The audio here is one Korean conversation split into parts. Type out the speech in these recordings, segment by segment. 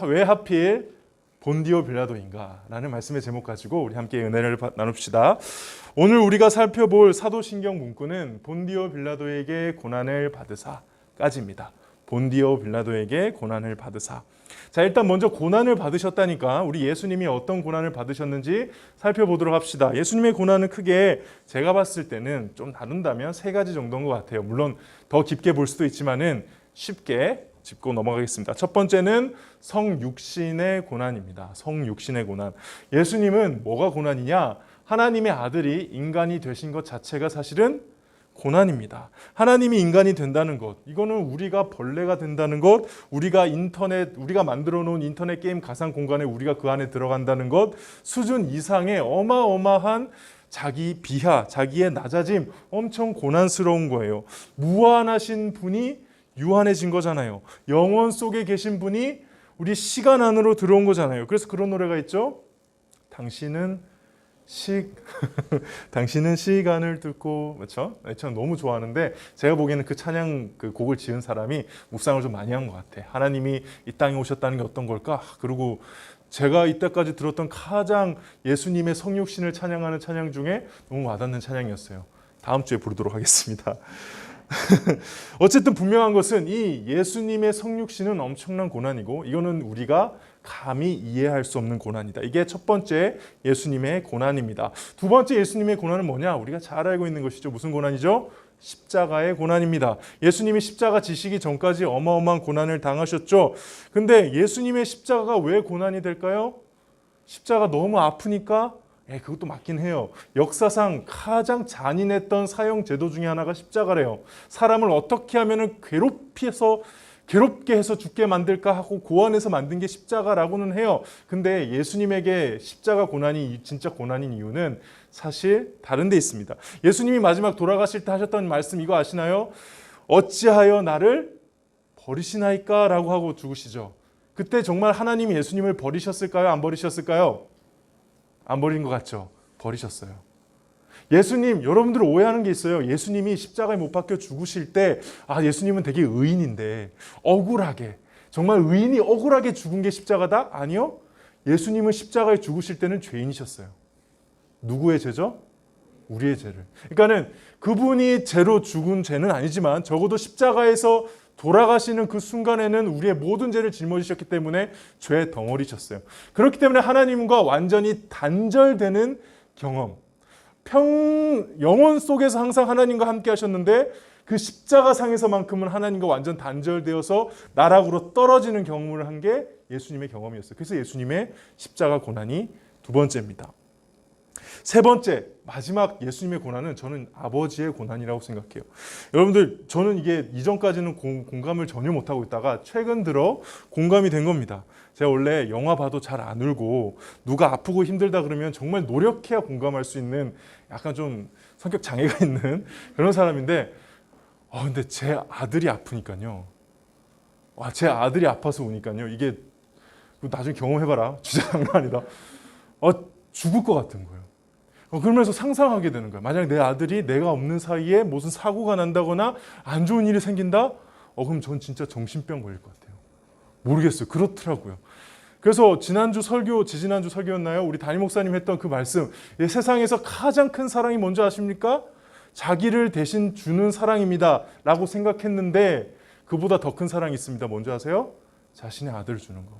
왜 하필 본디오 빌라도인가? 라는 말씀의 제목 가지고 우리 함께 은혜를 나눕시다. 오늘 우리가 살펴볼 사도신경 문구는 본디오 빌라도에게 고난을 받으사까지입니다. 본디오 빌라도에게 고난을 받으사. 자, 일단 먼저 고난을 받으셨다니까 우리 예수님이 어떤 고난을 받으셨는지 살펴보도록 합시다. 예수님의 고난은 크게 제가 봤을 때는 좀 나눈다면 세 가지 정도인 것 같아요. 물론 더 깊게 볼 수도 있지만은 쉽게 짚고 넘어가겠습니다. 첫 번째는 성육신의 고난입니다. 성육신의 고난. 예수님은 뭐가 고난이냐? 하나님의 아들이 인간이 되신 것 자체가 사실은 고난입니다. 하나님이 인간이 된다는 것, 이거는 우리가 벌레가 된다는 것, 우리가 만들어 놓은 인터넷 게임 가상 공간에 우리가 그 안에 들어간다는 것, 수준 이상의 어마어마한 자기 비하, 자기의 낮아짐, 엄청 고난스러운 거예요. 무한하신 분이 유한해진 거잖아요. 영원 속에 계신 분이 우리 시간 안으로 들어온 거잖아요. 그래서 그런 노래가 있죠. 당신은 시간을 뚫고, 그렇죠? 저 너무 좋아하는데 제가 보기에는 그 찬양 그 곡을 지은 사람이 묵상을 좀 많이 한 것 같아. 하나님이 이 땅에 오셨다는 게 어떤 걸까? 그리고 제가 이때까지 들었던 가장 예수님의 성육신을 찬양하는 찬양 중에 너무 와닿는 찬양이었어요. 다음 주에 부르도록 하겠습니다. 어쨌든 분명한 것은 이 예수님의 성육신은 엄청난 고난이고 이거는 우리가 감히 이해할 수 없는 고난이다. 이게 첫 번째 예수님의 고난입니다. 두 번째 예수님의 고난은 뭐냐? 우리가 잘 알고 있는 것이죠. 무슨 고난이죠? 십자가의 고난입니다. 예수님이 십자가 지시기 전까지 어마어마한 고난을 당하셨죠. 근데 예수님의 십자가가 왜 고난이 될까요? 십자가 너무 아프니까? 그것도 맞긴 해요. 역사상 가장 잔인했던 사형 제도 중에 하나가 십자가래요. 사람을 어떻게 하면 괴롭게 해서 죽게 만들까 하고 고안해서 만든 게 십자가라고는 해요. 근데 예수님에게 십자가 고난이 진짜 고난인 이유는 사실 다른 데 있습니다. 예수님이 마지막 돌아가실 때 하셨던 말씀 이거 아시나요? 어찌하여 나를 버리시나이까? 라고 하고 죽으시죠. 그때 정말 하나님이 예수님을 버리셨을까요? 안 버리셨을까요? 안 버린 것 같죠? 버리셨어요. 예수님, 여러분들 오해하는 게 있어요. 예수님이 십자가에 못 박혀 죽으실 때 예수님은 되게 의인인데 억울하게, 정말 의인이 억울하게 죽은 게 십자가다? 아니요. 예수님은 십자가에 죽으실 때는 죄인이셨어요. 누구의 죄죠? 우리의 죄를. 그러니까는 그분이 죄로 죽은 죄는 아니지만 적어도 십자가에서 돌아가시는 그 순간에는 우리의 모든 죄를 짊어지셨기 때문에 죄의 덩어리셨어요. 그렇기 때문에 하나님과 완전히 단절되는 경험, 영원 속에서 항상 하나님과 함께 하셨는데 그 십자가상에서만큼은 하나님과 완전 단절되어서 나락으로 떨어지는 경험을 한 게 예수님의 경험이었어요. 그래서 예수님의 십자가 고난이 두 번째입니다. 세 번째, 마지막 예수님의 고난은 저는 아버지의 고난이라고 생각해요. 여러분들, 저는 이게 이전까지는 공감을 전혀 못하고 있다가 최근 들어 공감이 된 겁니다. 제가 원래 영화 봐도 잘 안 울고 누가 아프고 힘들다 그러면 정말 노력해야 공감할 수 있는 약간 좀 성격 장애가 있는 그런 사람인데 근데 제 아들이 아프니까요. 제 아들이 아파서 우니까요. 이게 나중에 경험해봐라. 진짜 장난 아니다. 죽을 것 같은 거예요. 그러면서 상상하게 되는 거예요. 만약에 내 아들이 내가 없는 사이에 무슨 사고가 난다거나 안 좋은 일이 생긴다? 그럼 전 진짜 정신병 걸릴 것 같아요. 모르겠어요. 그렇더라고요. 그래서 지지난주 설교였나요? 우리 담임 목사님 했던 그 말씀, 세상에서 가장 큰 사랑이 뭔지 아십니까? 자기를 대신 주는 사랑입니다 라고 생각했는데 그보다 더 큰 사랑이 있습니다. 뭔지 아세요? 자신의 아들을 주는 거.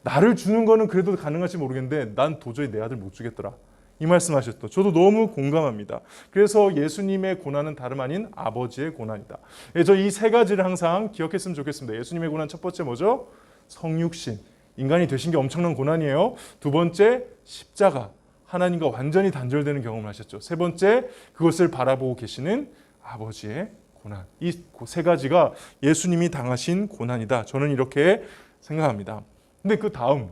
나를 주는 거는 그래도 가능할지 모르겠는데 난 도저히 내 아들 못 주겠더라. 이 말씀하셨죠. 저도 너무 공감합니다. 그래서 예수님의 고난은 다름 아닌 아버지의 고난이다. 저 이 세 가지를 항상 기억했으면 좋겠습니다. 예수님의 고난 첫 번째 뭐죠? 성육신. 인간이 되신 게 엄청난 고난이에요. 두 번째, 십자가. 하나님과 완전히 단절되는 경험을 하셨죠. 세 번째, 그것을 바라보고 계시는 아버지의 고난. 이 세 가지가 예수님이 당하신 고난이다. 저는 이렇게 생각합니다. 근데 그 다음,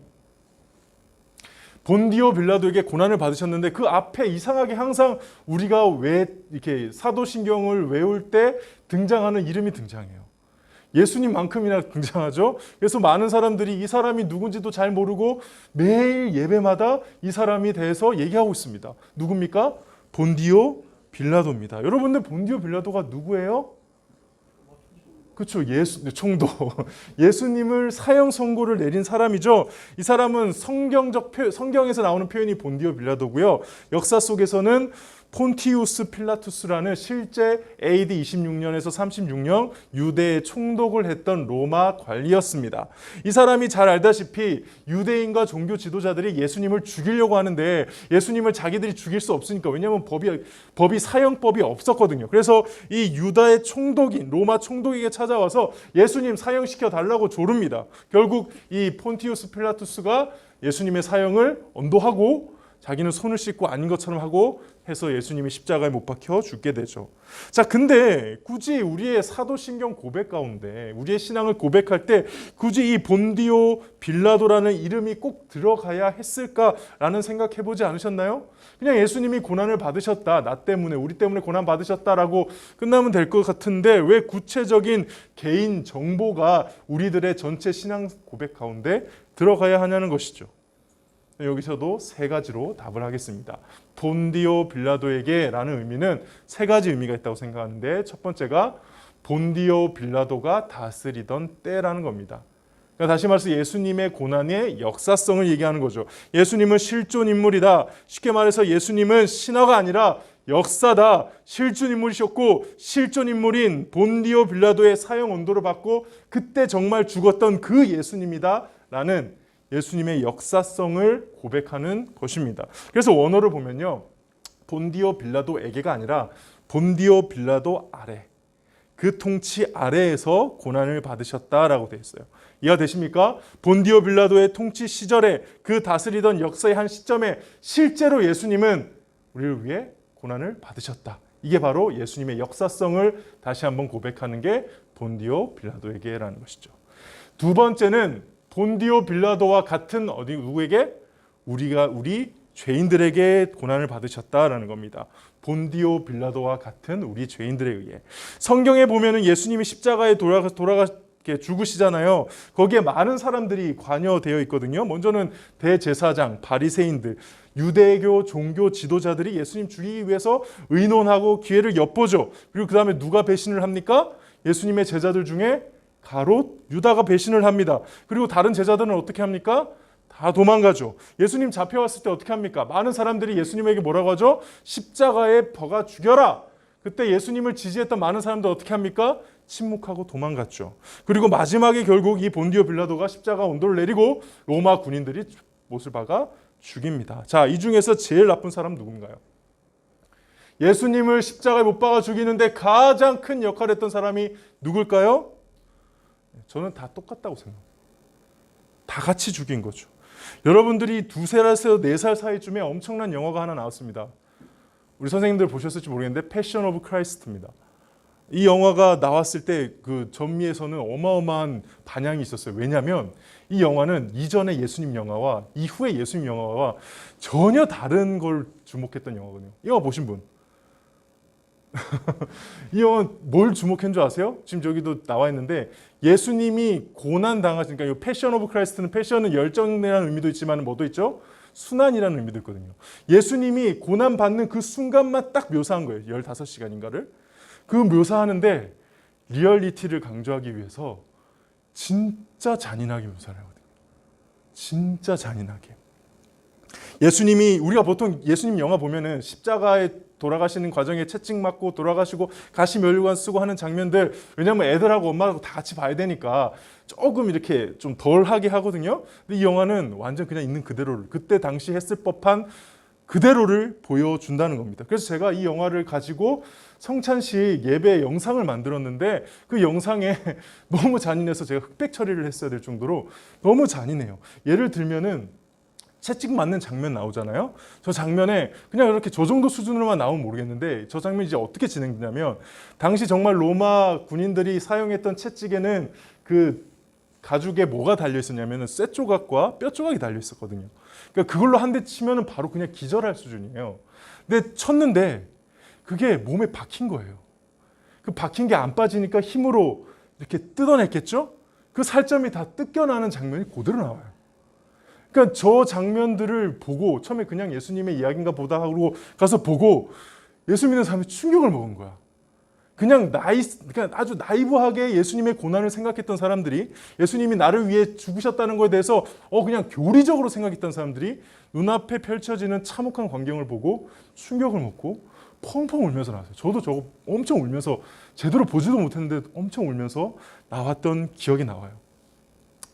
본디오 빌라도에게 고난을 받으셨는데 그 앞에 이상하게 항상 우리가 왜 이렇게 사도신경을 외울 때 등장하는 이름이 등장해요. 예수님만큼이나 등장하죠. 그래서 많은 사람들이 이 사람이 누군지도 잘 모르고 매일 예배마다 이 사람에 대해서 얘기하고 있습니다. 누굽니까? 본디오 빌라도입니다. 여러분들 본디오 빌라도가 누구예요? 그렇죠. 총독. 예수님을 사형 선고를 내린 사람이죠. 이 사람은 성경에서 나오는 표현이 본디오 빌라도고요. 역사 속에서는 폰티우스 필라투스라는 실제 AD 26년에서 36년 유대의 총독을 했던 로마 관리였습니다. 이 사람이 잘 알다시피 유대인과 종교 지도자들이 예수님을 죽이려고 하는데 예수님을 자기들이 죽일 수 없으니까, 왜냐하면 법이 사형법이 없었거든요. 그래서 이 유다의 총독인 로마 총독에게 찾아와서 예수님 사형시켜 달라고 조릅니다. 결국 이 폰티우스 필라투스가 예수님의 사형을 언도하고 자기는 손을 씻고 아닌 것처럼 하고 해서 예수님이 십자가에 못 박혀 죽게 되죠. 자, 근데 굳이 우리의 사도신경 고백 가운데 우리의 신앙을 고백할 때 굳이 이 본디오 빌라도라는 이름이 꼭 들어가야 했을까라는 생각해 보지 않으셨나요? 그냥 예수님이 고난을 받으셨다, 나 때문에 우리 때문에 고난 받으셨다라고 끝나면 될 것 같은데 왜 구체적인 개인 정보가 우리들의 전체 신앙 고백 가운데 들어가야 하냐는 것이죠. 여기서도 세 가지로 답을 하겠습니다. 본디오 빌라도에게 라는 의미는 세 가지 의미가 있다고 생각하는데, 첫 번째가 본디오 빌라도가 다스리던 때라는 겁니다. 그러니까 다시 말해서 예수님의 고난의 역사성을 얘기하는 거죠. 예수님은 실존 인물이다. 쉽게 말해서 예수님은 신화가 아니라 역사다. 실존 인물이셨고 실존 인물인 본디오 빌라도의 사형 언도를 받고 그때 정말 죽었던 그 예수님이다 라는 예수님의 역사성을 고백하는 것입니다. 그래서 원어를 보면요, 본디오 빌라도에게가 아니라 본디오 빌라도 아래, 그 통치 아래에서 고난을 받으셨다라고 되어 있어요. 이해가 되십니까? 본디오 빌라도의 통치 시절에 그 다스리던 역사의 한 시점에 실제로 예수님은 우리를 위해 고난을 받으셨다. 이게 바로 예수님의 역사성을 다시 한번 고백하는 게 본디오 빌라도에게라는 것이죠. 두 번째는 본디오 빌라도와 같은 누구에게? 우리 죄인들에게 고난을 받으셨다라는 겁니다. 본디오 빌라도와 같은 우리 죄인들에 의해. 성경에 보면은 예수님이 십자가에 죽으시잖아요. 거기에 많은 사람들이 관여되어 있거든요. 먼저는 대제사장, 바리새인들, 유대교 종교 지도자들이 예수님 죽이기 위해서 의논하고 기회를 엿보죠. 그리고 그 다음에 누가 배신을 합니까? 예수님의 제자들 중에 가롯 유다가 배신을 합니다. 그리고 다른 제자들은 어떻게 합니까? 다 도망가죠. 예수님 잡혀왔을 때 어떻게 합니까? 많은 사람들이 예수님에게 뭐라고 하죠? 십자가에 버가 죽여라. 그때 예수님을 지지했던 많은 사람들 어떻게 합니까? 침묵하고 도망갔죠. 그리고 마지막에 결국 이 본디오 빌라도가 십자가 언도를 내리고 로마 군인들이 못을 박아 죽입니다. 자, 이 중에서 제일 나쁜 사람 누군가요? 예수님을 십자가에 못 박아 죽이는데 가장 큰 역할을 했던 사람이 누굴까요? 저는 다 똑같다고 생각합니다. 다 같이 죽인 거죠. 여러분들이 2살에서 4살 사이쯤에 엄청난 영화가 하나 나왔습니다. 우리 선생님들 보셨을지 모르겠는데 패션 오브 크라이스트입니다. 이 영화가 나왔을 때 그 전미에서는 어마어마한 반향이 있었어요. 왜냐하면 이 영화는 이전의 예수님 영화와 이후의 예수님 영화와 전혀 다른 걸 주목했던 영화거든요. 이 영화 보신 분? 이 영화 뭘 주목한 줄 아세요? 지금 저기도 나와 있는데 예수님이 고난 당하시니까 이 패션 오브 크라이스트는 패션은 열정이라는 의미도 있지만 뭐도 있죠? 순환이라는 의미도 있거든요. 예수님이 고난 받는 그 순간만 딱 묘사한 거예요. 15시간인가를. 그 묘사하는데 리얼리티를 강조하기 위해서 진짜 잔인하게 묘사를 하거든요. 진짜 잔인하게. 예수님이 우리가 보통 예수님 영화 보면은 십자가에 돌아가시는 과정에 채찍 맞고 돌아가시고 가시 면류관 쓰고 하는 장면들, 왜냐하면 애들하고 엄마하고 다 같이 봐야 되니까 조금 이렇게 좀 덜하게 하거든요. 근데 이 영화는 완전 그냥 있는 그대로를, 그때 당시 했을 법한 그대로를 보여준다는 겁니다. 그래서 제가 이 영화를 가지고 성찬식 예배 영상을 만들었는데 그 영상에 너무 잔인해서 제가 흑백 처리를 했어야 될 정도로 너무 잔인해요. 예를 들면은 채찍 맞는 장면 나오잖아요. 저 장면에 그냥 이렇게 저 정도 수준으로만 나오면 모르겠는데 저 장면이 이제 어떻게 진행되냐면 당시 정말 로마 군인들이 사용했던 채찍에는 그 가죽에 뭐가 달려 있었냐면은 쇠 조각과 뼈 조각이 달려 있었거든요. 그러니까 그걸로 한 대 치면은 바로 그냥 기절할 수준이에요. 근데 쳤는데 그게 몸에 박힌 거예요. 그 박힌 게 안 빠지니까 힘으로 이렇게 뜯어냈겠죠? 그 살점이 다 뜯겨나는 장면이 그대로 나와요. 그러니까 저 장면들을 보고 처음에 그냥 예수님의 이야기인가 보다 하고 가서 보고 예수 믿는 사람이 충격을 먹은 거야. 그냥 그러니까 아주 나이브하게 예수님의 고난을 생각했던 사람들이, 예수님이 나를 위해 죽으셨다는 것에 대해서 그냥 교리적으로 생각했던 사람들이 눈앞에 펼쳐지는 참혹한 광경을 보고 충격을 먹고 펑펑 울면서 나왔어요. 저도 저거 엄청 울면서, 제대로 보지도 못했는데 엄청 울면서 나왔던 기억이 나와요.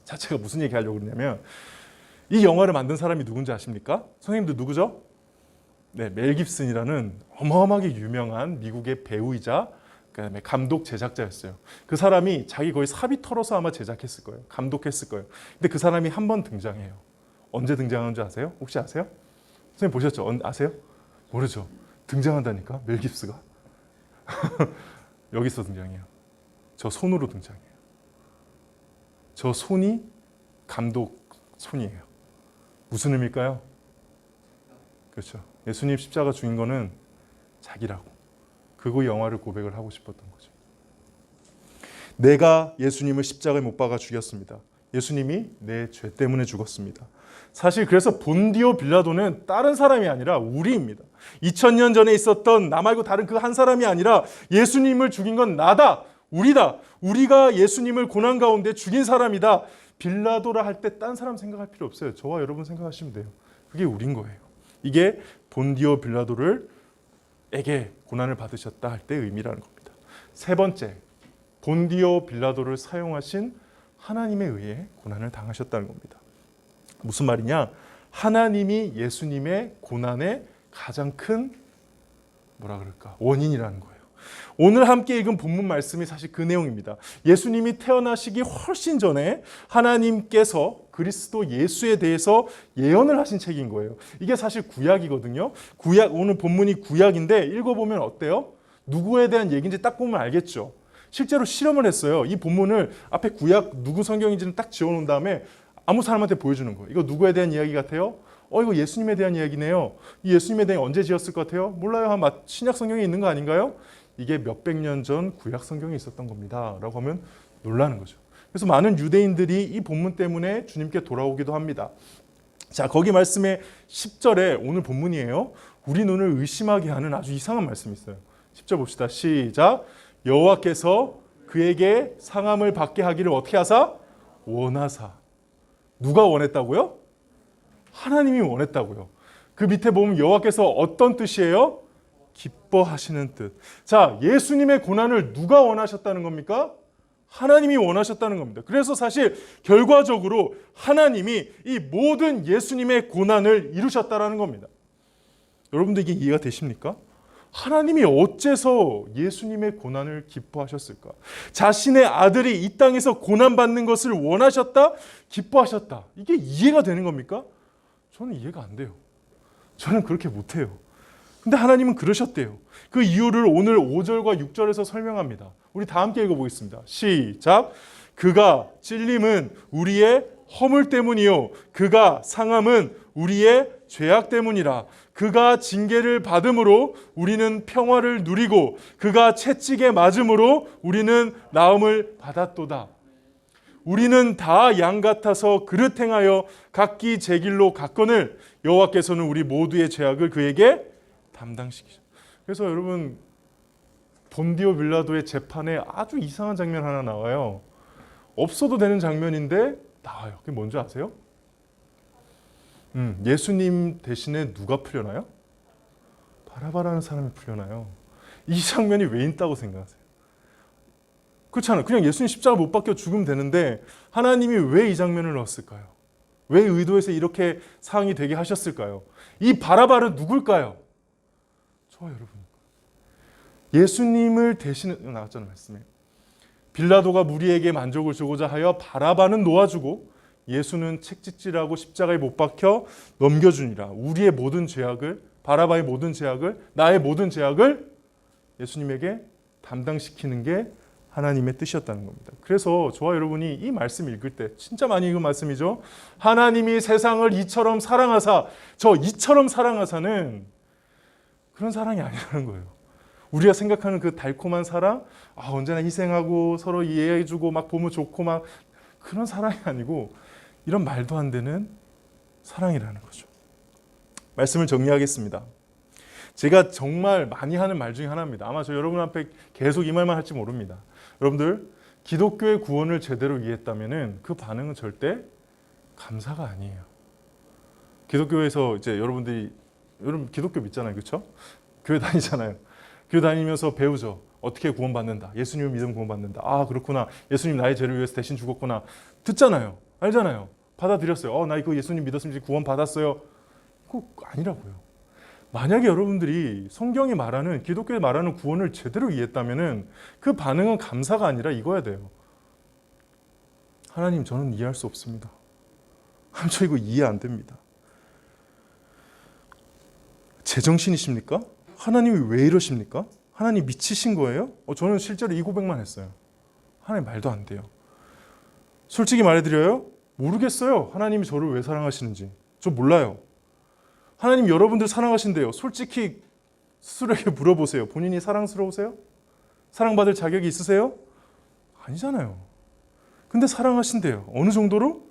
자, 제가 무슨 얘기 하려고 그러냐면, 이 영화를 만든 사람이 누군지 아십니까? 선생님들 누구죠? 네, 멜 깁슨이라는 어마어마하게 유명한 미국의 배우이자 그다음에 감독 제작자였어요. 그 사람이 자기 거의 사비 털어서 아마 제작했을 거예요. 감독했을 거예요. 근데 그 사람이 한 번 등장해요. 언제 등장하는지 아세요? 혹시 아세요? 선생님 보셨죠? 아세요? 모르죠? 등장한다니까, 멜 깁스가. 여기서 등장해요. 저 손으로 등장해요. 저 손이 감독 손이에요. 무슨 의미일까요? 그렇죠. 예수님 십자가 죽인 거는 자기라고. 그거 영화를 고백을 하고 싶었던 거죠. 내가 예수님을 십자가에 못 박아 죽였습니다. 예수님이 내 죄 때문에 죽었습니다. 사실 그래서 본디오 빌라도는 다른 사람이 아니라 우리입니다. 2000년 전에 있었던 나 말고 다른 그 한 사람이 아니라 예수님을 죽인 건 나다, 우리다. 우리가 예수님을 고난 가운데 죽인 사람이다. 빌라도라 할 때 딴 사람 생각할 필요 없어요. 저와 여러분 생각하시면 돼요. 그게 우린 거예요. 이게 본디오 빌라도에게 고난을 받으셨다 할 때 의미라는 겁니다. 세 번째, 본디오 빌라도를 사용하신 하나님에 의해 고난을 당하셨다는 겁니다. 무슨 말이냐? 하나님이 예수님의 고난의 가장 큰 원인이라는 거예요. 오늘 함께 읽은 본문 말씀이 사실 그 내용입니다. 예수님이 태어나시기 훨씬 전에 하나님께서 그리스도 예수에 대해서 예언을 하신 책인 거예요. 이게 사실 구약이거든요. 오늘 본문이 구약인데 읽어보면 어때요? 누구에 대한 얘기인지 딱 보면 알겠죠. 실제로 실험을 했어요. 이 본문을 앞에 구약 누구 성경인지는 딱 지어놓은 다음에 아무 사람한테 보여주는 거예요. 이거 누구에 대한 이야기 같아요? 이거 예수님에 대한 이야기네요. 이 예수님에 대해 언제 지었을 것 같아요? 몰라요. 한 신약 성경에 있는 거 아닌가요? 이게 몇백 년 전 구약 성경에 있었던 겁니다. 라고 하면 놀라는 거죠. 그래서 많은 유대인들이 이 본문 때문에 주님께 돌아오기도 합니다. 자, 거기 말씀에 10절에 오늘 본문이에요. 우리 눈을 의심하게 하는 아주 이상한 말씀이 있어요. 10절 봅시다. 시작. 여호와께서 그에게 상함을 받게 하기를 어떻게 하사? 원하사. 누가 원했다고요? 하나님이 원했다고요. 그 밑에 보면 여호와께서 어떤 뜻이에요? 기뻐하시는 뜻. 자, 예수님의 고난을 누가 원하셨다는 겁니까? 하나님이 원하셨다는 겁니다. 그래서 사실 결과적으로 하나님이 이 모든 예수님의 고난을 이루셨다는 겁니다. 여러분들 이게 이해가 되십니까? 하나님이 어째서 예수님의 고난을 기뻐하셨을까? 자신의 아들이 이 땅에서 고난받는 것을 원하셨다? 기뻐하셨다. 이게 이해가 되는 겁니까? 저는 이해가 안 돼요. 저는 그렇게 못해요. 근데 하나님은 그러셨대요. 그 이유를 오늘 5절과 6절에서 설명합니다. 우리 다 함께 읽어보겠습니다. 시작. 그가 찔림은 우리의 허물 때문이요 그가 상함은 우리의 죄악 때문이라. 그가 징계를 받음으로 우리는 평화를 누리고 그가 채찍에 맞음으로 우리는 나음을 받았도다. 우리는 다 양 같아서 그릇 행하여 각기 제 길로 갔거늘 여호와께서는 우리 모두의 죄악을 그에게 담당시키죠. 그래서 여러분 본디오 빌라도의 재판에 아주 이상한 장면 하나 나와요. 없어도 되는 장면인데 나와요. 그게 뭔지 아세요? 예수님 대신에 누가 풀려나요? 바라바라는 사람이 풀려나요. 이 장면이 왜 있다고 생각하세요? 그렇잖아요. 그냥 예수님 십자가 못 박혀 죽으면 되는데 하나님이 왜 이 장면을 넣었을까요? 왜 의도해서 이렇게 상황이 되게 하셨을까요? 이 바라바는 누굴까요? 저와 여러분. 예수님을 대신해 나왔잖아요. 말씀에. 빌라도가 무리에게 만족을 주고자 하여 바라바는 놓아주고 예수는 책짓질하고 십자가에 못 박혀 넘겨주니라. 우리의 모든 죄악을, 바라바의 모든 죄악을, 나의 모든 죄악을 예수님에게 담당시키는 게 하나님의 뜻이었다는 겁니다. 그래서 저와 여러분이 이 말씀 읽을 때 진짜 많이 읽은 말씀이죠. 하나님이 세상을 이처럼 사랑하사, 저 이처럼 사랑하사는 그런 사랑이 아니라는 거예요. 우리가 생각하는 그 달콤한 사랑, 언제나 희생하고 서로 이해해주고 막 보면 좋고 막 그런 사랑이 아니고 이런 말도 안 되는 사랑이라는 거죠. 말씀을 정리하겠습니다. 제가 정말 많이 하는 말 중에 하나입니다. 아마 저 여러분 앞에 계속 이 말만 할지 모릅니다. 여러분들 기독교의 구원을 제대로 이해했다면은 그 반응은 절대 감사가 아니에요. 기독교에서 이제 여러분 기독교 믿잖아요, 그렇죠? 교회 다니잖아요. 교회 다니면서 배우죠. 어떻게 구원받는다. 예수님을 믿으면 구원받는다. 아, 그렇구나. 예수님 나의 죄를 위해서 대신 죽었구나. 듣잖아요. 알잖아요. 받아들였어요. 나 이거 예수님 믿었으면 이제 구원 받았어요. 그거 아니라고요. 만약에 여러분들이 성경이 말하는 기독교에 말하는 구원을 제대로 이해했다면은 그 반응은 감사가 아니라 이거야 돼요. 하나님, 저는 이해할 수 없습니다. 저 이거 이해 안 됩니다. 제정신이십니까? 하나님이 왜 이러십니까? 하나님 미치신 거예요? 저는 실제로 이 고백만 했어요. 하나님 말도 안 돼요. 솔직히 말해드려요. 모르겠어요. 하나님이 저를 왜 사랑하시는지. 저 몰라요. 하나님 여러분들 사랑하신대요. 솔직히 스스로에게 물어보세요. 본인이 사랑스러우세요? 사랑받을 자격이 있으세요? 아니잖아요. 근데 사랑하신대요. 어느 정도로?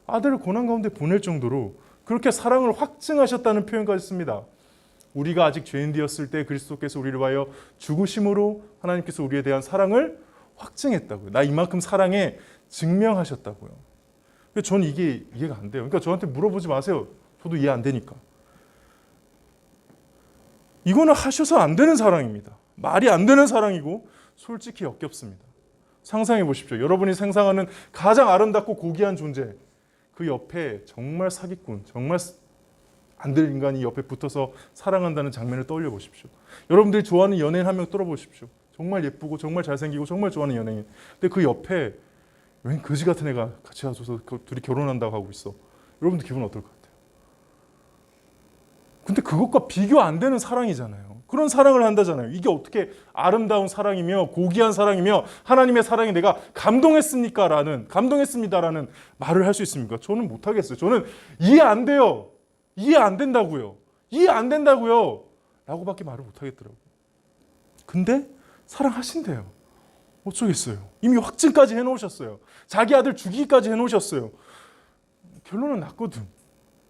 아들을 고난 가운데 보낼 정도로 그렇게 사랑을 확증하셨다는 표현까지 씁니다. 우리가 아직 죄인 되었을 때 그리스도께서 우리를 위하여 죽으심으로 하나님께서 우리에 대한 사랑을 확증했다고요. 나 이만큼 사랑에 증명하셨다고요. 저는 이게 이해가 안 돼요. 그러니까 저한테 물어보지 마세요. 저도 이해 안 되니까. 이거는 하셔서 안 되는 사랑입니다. 말이 안 되는 사랑이고 솔직히 역겹습니다. 상상해 보십시오. 여러분이 상상하는 가장 아름답고 고귀한 존재, 그 옆에 정말 사기꾼, 정말 안 될 인간이 옆에 붙어서 사랑한다는 장면을 떠올려 보십시오. 여러분들이 좋아하는 연예인 한 명 떨어보십시오. 정말 예쁘고 정말 잘생기고 정말 좋아하는 연예인. 근데 그 옆에 웬 거지 같은 애가 같이 와서 둘이 결혼한다고 하고 있어. 여러분들 기분 어떨 것 같아요? 근데 그것과 비교 안 되는 사랑이잖아요. 그런 사랑을 한다잖아요. 이게 어떻게 아름다운 사랑이며 고귀한 사랑이며 하나님의 사랑에 내가 감동했습니다라는 말을 할 수 있습니까? 저는 못하겠어요. 저는 이해 안 돼요. 이해 안 된다고요. 이해 안 된다고요. 라고밖에 말을 못하겠더라고요. 근데 사랑하신대요. 어쩌겠어요. 이미 확증까지 해놓으셨어요. 자기 아들 죽이기까지 해놓으셨어요. 결론은 났거든.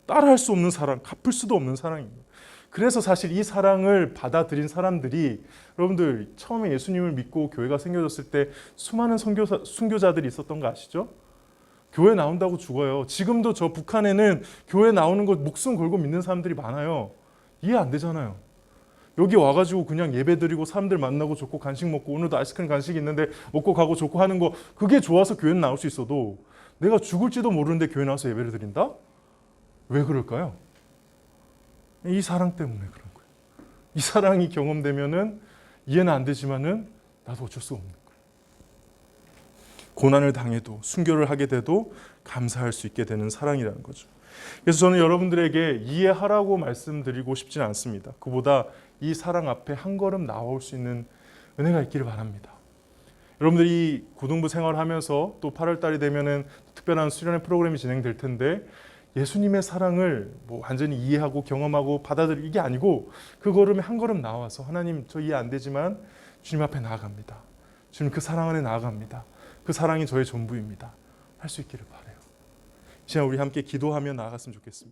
따라할 수 없는 사랑, 갚을 수도 없는 사랑입니다. 그래서 사실 이 사랑을 받아들인 사람들이 여러분들 처음에 예수님을 믿고 교회가 생겨졌을 때 수많은 순교자들이 있었던 거 아시죠? 교회 나온다고 죽어요. 지금도 저 북한에는 교회 나오는 거 목숨 걸고 믿는 사람들이 많아요. 이해 안 되잖아요. 여기 와가지고 그냥 예배 드리고 사람들 만나고 좋고 간식 먹고 오늘도 아이스크림 간식이 있는데 먹고 가고 좋고 하는 거 그게 좋아서 교회는 나올 수 있어도 내가 죽을지도 모르는데 교회 나와서 예배를 드린다? 왜 그럴까요? 이 사랑 때문에 그런 거예요. 이 사랑이 경험되면은 이해는 안 되지만은 나도 어쩔 수가 없는 거예요. 고난을 당해도 순교를 하게 돼도 감사할 수 있게 되는 사랑이라는 거죠. 그래서 저는 여러분들에게 이해하라고 말씀드리고 싶지는 않습니다. 그보다 이 사랑 앞에 한 걸음 나올 수 있는 은혜가 있기를 바랍니다. 여러분들이 고등부 생활하면서 또 8월 달이 되면은 특별한 수련회 프로그램이 진행될 텐데 예수님의 사랑을 완전히 이해하고 경험하고 받아들이는 게 아니고 그 걸음에 한 걸음 나와서 하나님 저 이해 안 되지만 주님 앞에 나아갑니다. 주님 그 사랑 안에 나아갑니다. 그 사랑이 저의 전부입니다. 할 수 있기를 바라요. 이 시간 우리 함께 기도하며 나아갔으면 좋겠습니다.